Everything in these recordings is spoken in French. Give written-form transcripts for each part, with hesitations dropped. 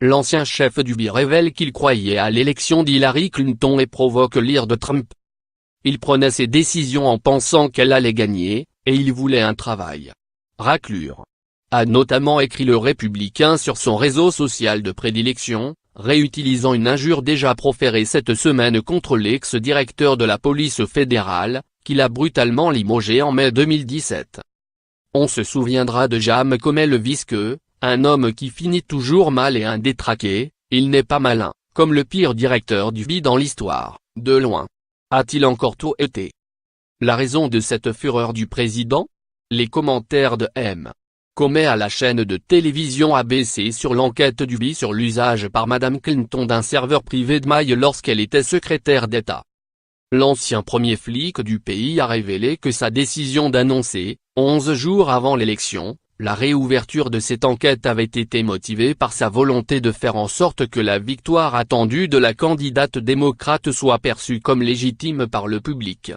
L'ancien chef du BI révèle qu'il croyait à l'élection d'Hillary Clinton et provoque l'ire de Trump. Il prenait ses décisions en pensant qu'elle allait gagner, et il voulait un travail. Raclure. A notamment écrit le Républicain sur son réseau social de prédilection, réutilisant une injure déjà proférée cette semaine contre l'ex-directeur de la police fédérale, qu'il a brutalement limogé en mai 2017. On se souviendra de James Comey le visqueux, un homme qui finit toujours mal et un détraqué. Il n'est pas malin, comme le pire directeur du BI dans l'histoire, de loin. A-t-il encore tout été? La raison de cette fureur du président? Les commentaires de M. Comey à la chaîne de télévision ABC sur l'enquête du BI sur l'usage par Madame Clinton d'un serveur privé de mail lorsqu'elle était secrétaire d'État. L'ancien premier flic du pays a révélé que sa décision d'annoncer, 11 jours avant l'élection, la réouverture de cette enquête avait été motivée par sa volonté de faire en sorte que la victoire attendue de la candidate démocrate soit perçue comme légitime par le public.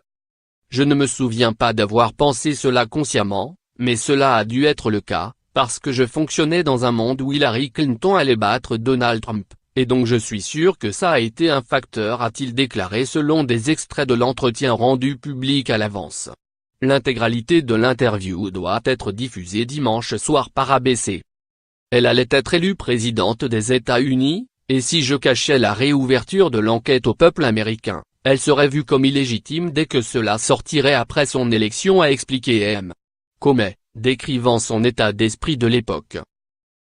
Je ne me souviens pas d'avoir pensé cela consciemment, mais cela a dû être le cas, parce que je fonctionnais dans un monde où Hillary Clinton allait battre Donald Trump, et donc je suis sûr que ça a été un facteur, a-t-il déclaré selon des extraits de l'entretien rendu public à l'avance. L'intégralité de l'interview doit être diffusée dimanche soir par ABC. Elle allait être élue présidente des États-Unis, et si je cachais la réouverture de l'enquête au peuple américain, elle serait vue comme illégitime dès que cela sortirait après son élection, a expliqué M. Comey, décrivant son état d'esprit de l'époque.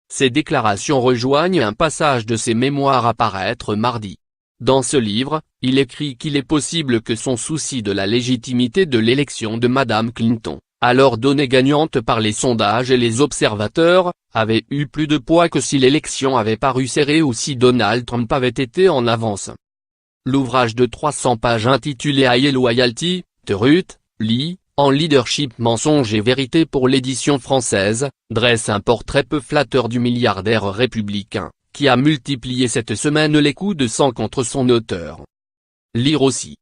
Ces déclarations rejoignent un passage de ses mémoires à paraître mardi. Dans ce livre, il écrit qu'il est possible que son souci de la légitimité de l'élection de Madame Clinton, alors donnée gagnante par les sondages et les observateurs, avait eu plus de poids que si l'élection avait paru serrée ou si Donald Trump avait été en avance. L'ouvrage de 300 pages intitulé High Loyalty, The Ruth Lee, en leadership, mensonges et vérité pour l'édition française, dresse un portrait peu flatteur du milliardaire républicain, qui a multiplié cette semaine les coups de sang contre son auteur. Lire aussi.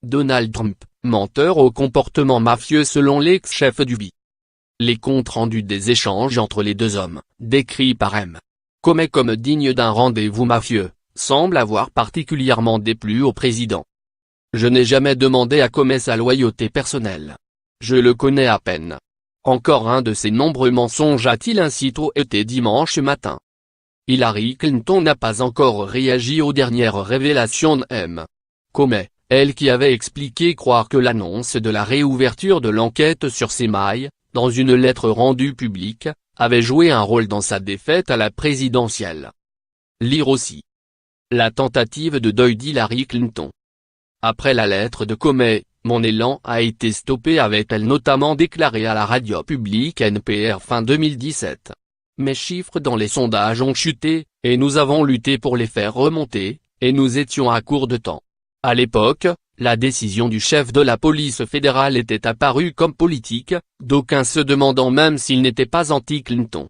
Donald Trump, menteur au comportement mafieux selon l'ex-chef du BI. Les comptes rendus des échanges entre les deux hommes, décrits par M. Comey comme dignes d'un rendez-vous mafieux, semblent avoir particulièrement déplu au président. Je n'ai jamais demandé à Comey sa loyauté personnelle. Je le connais à peine. Encore un de ces nombreux mensonges, a-t-il ainsi été dimanche matin. Hillary Clinton n'a pas encore réagi aux dernières révélations de M. Comey, elle qui avait expliqué croire que l'annonce de la réouverture de l'enquête sur ses mailles, dans une lettre rendue publique, avait joué un rôle dans sa défaite à la présidentielle. Lire aussi. La tentative de deuil d'Hillary Clinton. Après la lettre de Comey, mon élan a été stoppé, avait-elle notamment déclaré à la radio publique NPR fin 2017. Mes chiffres dans les sondages ont chuté, et nous avons lutté pour les faire remonter, et nous étions à court de temps. À l'époque, la décision du chef de la police fédérale était apparue comme politique, d'aucuns se demandant même s'il n'était pas anti-Clinton.